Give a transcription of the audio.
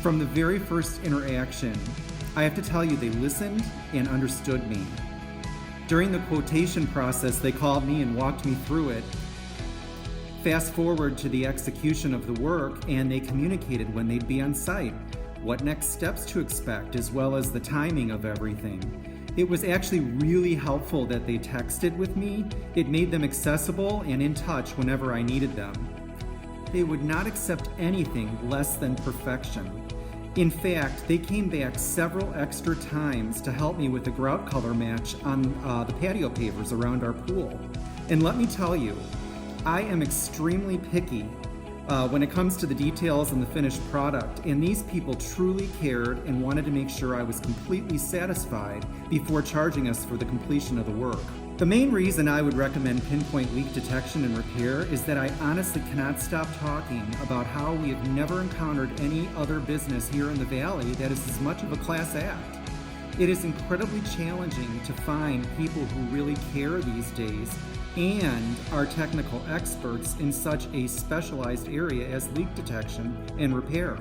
From the very first interaction, I have to tell you they listened and understood me. During the quotation process, they called me and walked me through it. Fast forward to the execution of the work, and they communicated when they'd be on site, what next steps to expect, as well as the timing of everything. It was actually really helpful that they texted with me. It made them accessible and in touch whenever I needed them. They would not accept anything less than perfection. In fact, they came back several extra times to help me with the grout color match on the patio pavers around our pool. And let me tell you, I am extremely picky when it comes to the details and the finished product, and these people truly cared and wanted to make sure I was completely satisfied before charging us for the completion of the work. The main reason I would recommend PinPoint Leak Detection and Repair is that I honestly cannot stop talking about how we have never encountered any other business here in the Valley that is as much of a class act. It is incredibly challenging to find people who really care these days and are technical experts in such a specialized area as leak detection and repair.